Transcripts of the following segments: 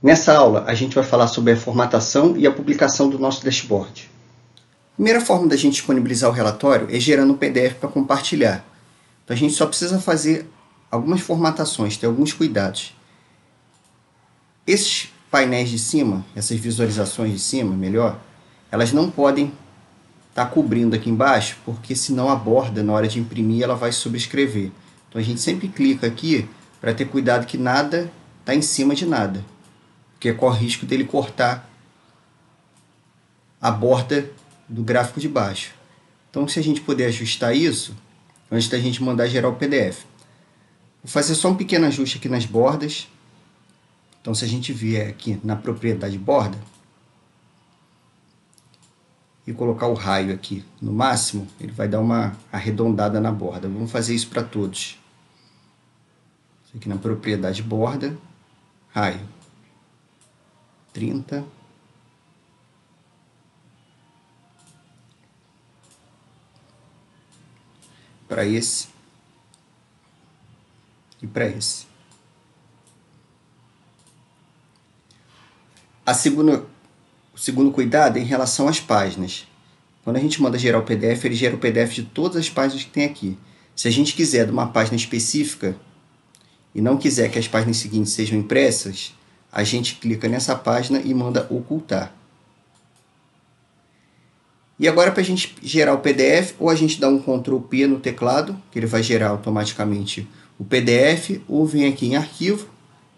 Nessa aula, a gente vai falar sobre a formatação e a publicação do nosso dashboard. A primeira forma da gente disponibilizar o relatório é gerando um PDF para compartilhar. Então, a gente só precisa fazer algumas formatações, ter alguns cuidados. Esses painéis de cima, essas visualizações de cima, melhor, elas não podem estar cobrindo aqui embaixo, porque senão a borda, na hora de imprimir, ela vai sobrescrever. Então, a gente sempre clica aqui para ter cuidado que nada está em cima de nada, porque corre risco dele cortar a borda do gráfico de baixo. Então, se a gente puder ajustar isso, antes da gente mandar gerar o PDF. Vou fazer só um pequeno ajuste aqui nas bordas. Então, se a gente vier aqui na propriedade borda e colocar o raio aqui no máximo, ele vai dar uma arredondada na borda. Vamos fazer isso para todos. Aqui na propriedade borda, raio 30. Para esse e para esse. O segundo cuidado é em relação às páginas. Quando a gente manda gerar o PDF, ele gera o PDF de todas as páginas que tem aqui. Se a gente quiser de uma página específica e não quiser que as páginas seguintes sejam impressas, a gente clica nessa página e manda ocultar. E agora, para a gente gerar o PDF, ou a gente dá um Ctrl P no teclado, que ele vai gerar automaticamente o PDF, ou vem aqui em Arquivo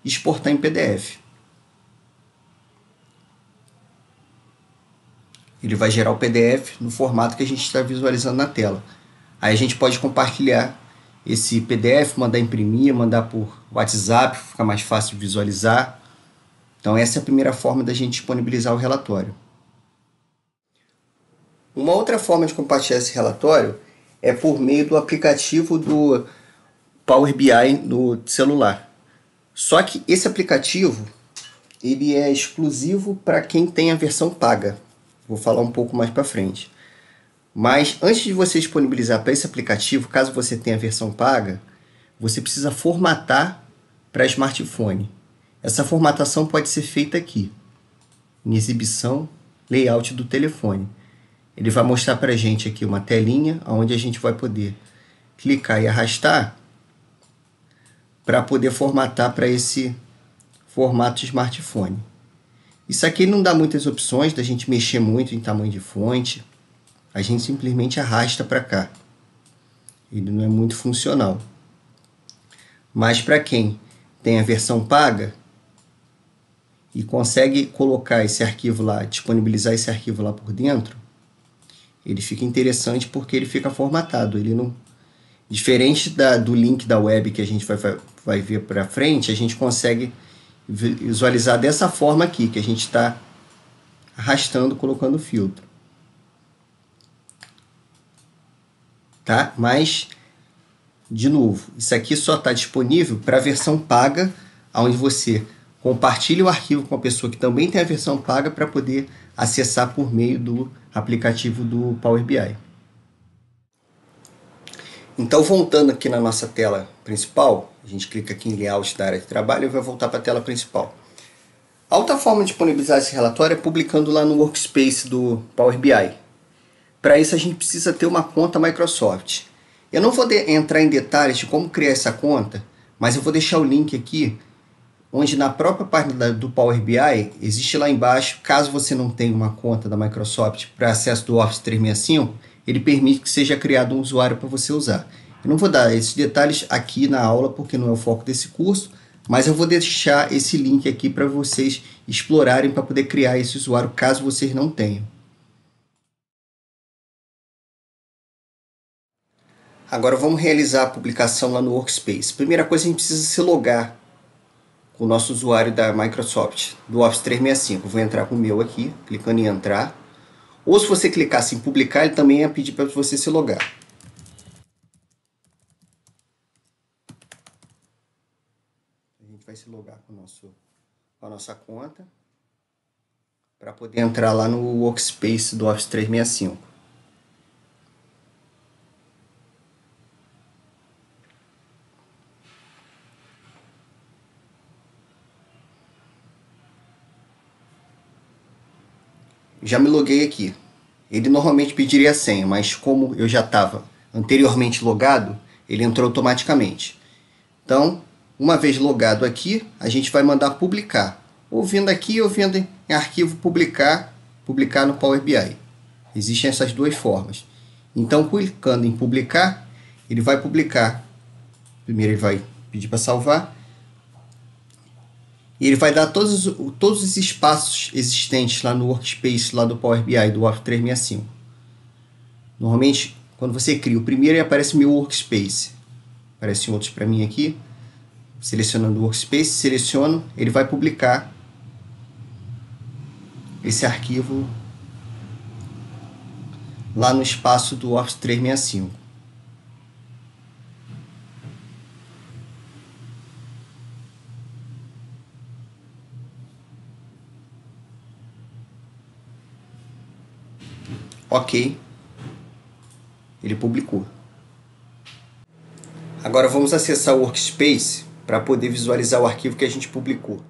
e exportar em PDF. Ele vai gerar o PDF no formato que a gente está visualizando na tela. Aí a gente pode compartilhar esse PDF, mandar imprimir, mandar por WhatsApp, fica mais fácil de visualizar. Então, essa é a primeira forma da gente disponibilizar o relatório. Uma outra forma de compartilhar esse relatório é por meio do aplicativo do Power BI no celular. Só que esse aplicativo ele é exclusivo para quem tem a versão paga. Vou falar um pouco mais para frente. Mas antes de você disponibilizar para esse aplicativo, caso você tenha a versão paga, você precisa formatar para smartphone. Essa formatação pode ser feita aqui, em exibição, layout do telefone. Ele vai mostrar para a gente aqui uma telinha, onde a gente vai poder clicar e arrastar para poder formatar para esse formato de smartphone. Isso aqui não dá muitas opções da gente mexer muito em tamanho de fonte. A gente simplesmente arrasta para cá. Ele não é muito funcional. Mas para quem tem a versão paga e consegue colocar esse arquivo lá, disponibilizar esse arquivo lá por dentro, ele fica interessante porque ele fica formatado. Ele não, diferente do link da web que a gente vai ver para frente, a gente consegue visualizar dessa forma aqui, que a gente está arrastando, colocando o filtro. Tá? Mas, de novo, isso aqui só está disponível para a versão paga, onde você compartilha o arquivo com a pessoa que também tem a versão paga para poder acessar por meio do aplicativo do Power BI. Então, voltando aqui na nossa tela principal, a gente clica aqui em Layout da área de trabalho e vai voltar para a tela principal. A outra forma de disponibilizar esse relatório é publicando lá no Workspace do Power BI. Para isso, a gente precisa ter uma conta Microsoft. Eu não vou entrar em detalhes de como criar essa conta, mas eu vou deixar o link aqui, onde na própria página do Power BI, existe lá embaixo, caso você não tenha uma conta da Microsoft para acesso do Office 365, ele permite que seja criado um usuário para você usar. Eu não vou dar esses detalhes aqui na aula, porque não é o foco desse curso, mas eu vou deixar esse link aqui para vocês explorarem para poder criar esse usuário, caso vocês não tenham. Agora vamos realizar a publicação lá no Workspace. Primeira coisa, a gente precisa se logar com o nosso usuário da Microsoft, do Office 365. Vou entrar com o meu aqui, clicando em entrar. Ou se você clicasse em publicar, ele também ia pedir para você se logar. A gente vai se logar com a nossa conta para poder entrar lá no Workspace do Office 365. já me loguei aqui. Ele normalmente pediria a senha, mas como eu já estava anteriormente logado, ele entrou automaticamente. Então, uma vez logado aqui, a gente vai mandar publicar. Ou vindo aqui ou vindo em arquivo publicar, publicar no Power BI. Existem essas duas formas. Então, clicando em publicar, ele vai publicar. Primeiro ele vai pedir para salvar. E ele vai dar todos os espaços existentes lá no Workspace, lá do Power BI, do Office 365. Normalmente, quando você cria o primeiro, ele aparece meu Workspace. Aparecem outros para mim aqui. Selecionando o Workspace, seleciono, ele vai publicar esse arquivo lá no espaço do Office 365. Ok, ele publicou. Agora vamos acessar o Workspace para poder visualizar o arquivo que a gente publicou.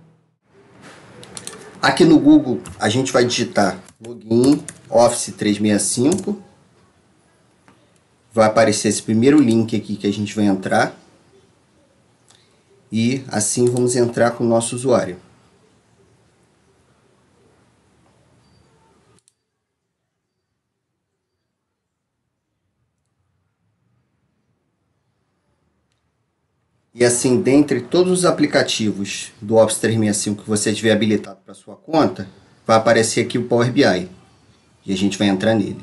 Aqui no Google a gente vai digitar login Office 365. Vai aparecer esse primeiro link aqui que a gente vai entrar. E assim vamos entrar com o nosso usuário. E assim, dentre todos os aplicativos do Office 365 que você tiver habilitado para sua conta, vai aparecer aqui o Power BI. E a gente vai entrar nele.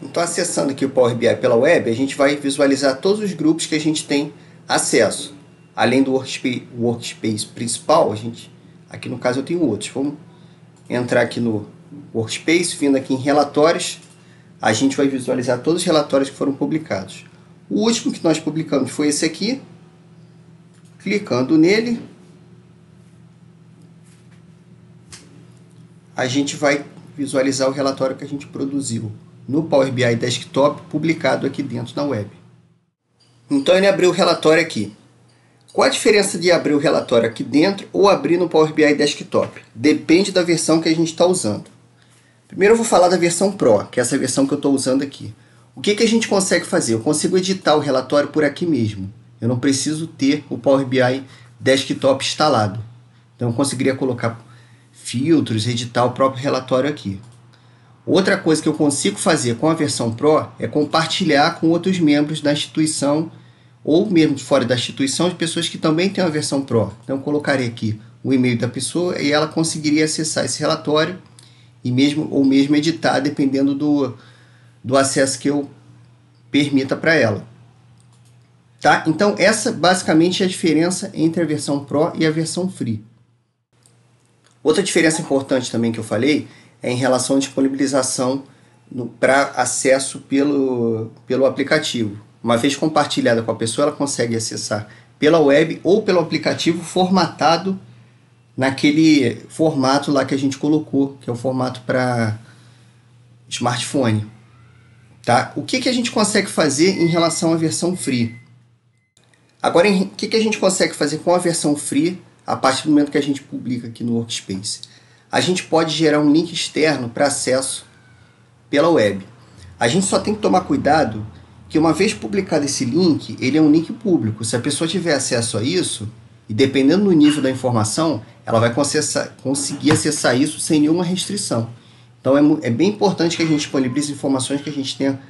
Então, acessando aqui o Power BI pela web, a gente vai visualizar todos os grupos que a gente tem acesso. Além do Workspace principal, aqui no caso eu tenho outros. Vamos entrar aqui no Workspace, vindo aqui em relatórios, a gente vai visualizar todos os relatórios que foram publicados. O último que nós publicamos foi esse aqui. Clicando nele, a gente vai visualizar o relatório que a gente produziu no Power BI Desktop, publicado aqui dentro da web. Então ele abriu o relatório aqui. Qual a diferença de abrir o relatório aqui dentro ou abrir no Power BI Desktop? Depende da versão que a gente está usando. Primeiro eu vou falar da versão Pro, que é essa versão que eu estou usando aqui. O que a gente consegue fazer? Eu consigo editar o relatório por aqui mesmo. Eu não preciso ter o Power BI Desktop instalado. Então eu conseguiria colocar filtros, editar o próprio relatório aqui. Outra coisa que eu consigo fazer com a versão Pro é compartilhar com outros membros da instituição ou mesmo de fora da instituição, de pessoas que também têm a versão Pro. Então eu colocarei aqui o e-mail da pessoa e ela conseguiria acessar esse relatório e mesmo editar, dependendo do acesso que eu permita para ela. Tá? Então essa basicamente é a diferença entre a versão Pro e a versão Free. Outra diferença importante também que eu falei é em relação à disponibilização para acesso pelo aplicativo. Uma vez compartilhada com a pessoa, ela consegue acessar pela web ou pelo aplicativo formatado naquele formato lá que a gente colocou, que é o formato para smartphone. Tá? O que a gente consegue fazer em relação à versão Free? Agora, o que a gente consegue fazer com a versão Free a partir do momento que a gente publica aqui no Workspace? A gente pode gerar um link externo para acesso pela web. A gente só tem que tomar cuidado que uma vez publicado esse link, ele é um link público. Se a pessoa tiver acesso a isso, e dependendo do nível da informação, ela vai conseguir acessar isso sem nenhuma restrição. Então é bem importante que a gente disponibilize informações, que a gente tenha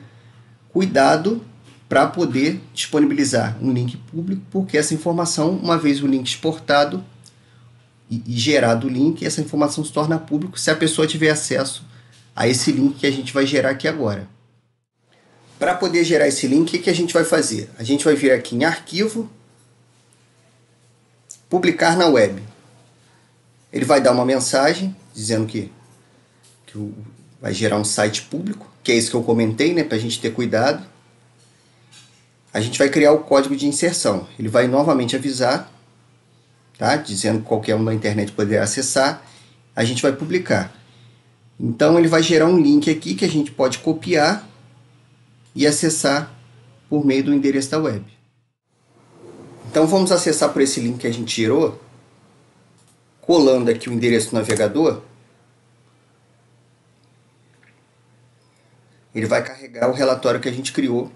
cuidado para poder disponibilizar um link público, porque essa informação, uma vez o link exportado e gerado o link, essa informação se torna público se a pessoa tiver acesso a esse link que a gente vai gerar aqui agora. Para poder gerar esse link, o que a gente vai fazer? A gente vai vir aqui em Arquivo, Publicar na Web. Ele vai dar uma mensagem dizendo que vai gerar um site público, que é isso que eu comentei, né, para a gente ter cuidado. A gente vai criar o código de inserção. Ele vai novamente avisar, tá, dizendo que qualquer um da internet poderá acessar. A gente vai publicar. Então ele vai gerar um link aqui que a gente pode copiar e acessar por meio do endereço da web. Então vamos acessar por esse link que a gente tirou, colando aqui o endereço do navegador, ele vai carregar o relatório que a gente criou,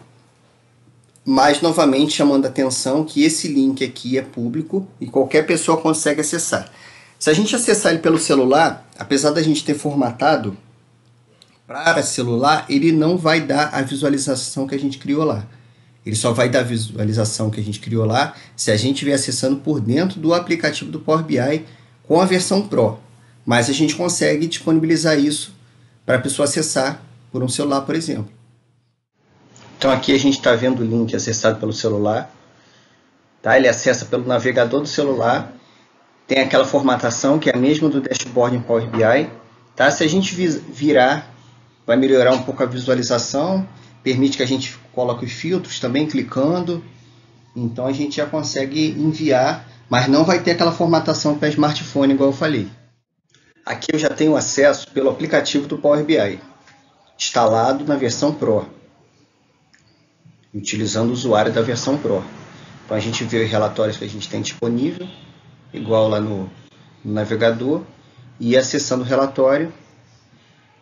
mas novamente chamando a atenção que esse link aqui é público e qualquer pessoa consegue acessar. Se a gente acessar ele pelo celular, apesar da gente ter formatado para celular, ele não vai dar a visualização que a gente criou lá. Ele só vai dar a visualização que a gente criou lá se a gente estiver acessando por dentro do aplicativo do Power BI com a versão Pro. Mas a gente consegue disponibilizar isso para a pessoa acessar por um celular, por exemplo. Então aqui a gente está vendo o link acessado pelo celular. Tá? Ele acessa pelo navegador do celular. Tem aquela formatação que é a mesma do dashboard em Power BI. Tá? Se a gente virar, vai melhorar um pouco a visualização. Permite que a gente coloque os filtros também clicando. Então a gente já consegue enviar, mas não vai ter aquela formatação para smartphone igual eu falei. Aqui eu já tenho acesso pelo aplicativo do Power BI, instalado na versão Pro, utilizando o usuário da versão Pro. Então a gente vê os relatórios que a gente tem disponível, igual lá no navegador, e acessando o relatório,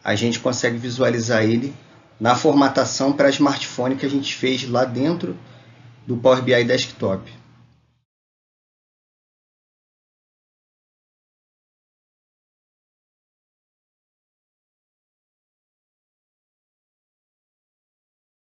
a gente consegue visualizar ele na formatação para smartphone que a gente fez lá dentro do Power BI Desktop.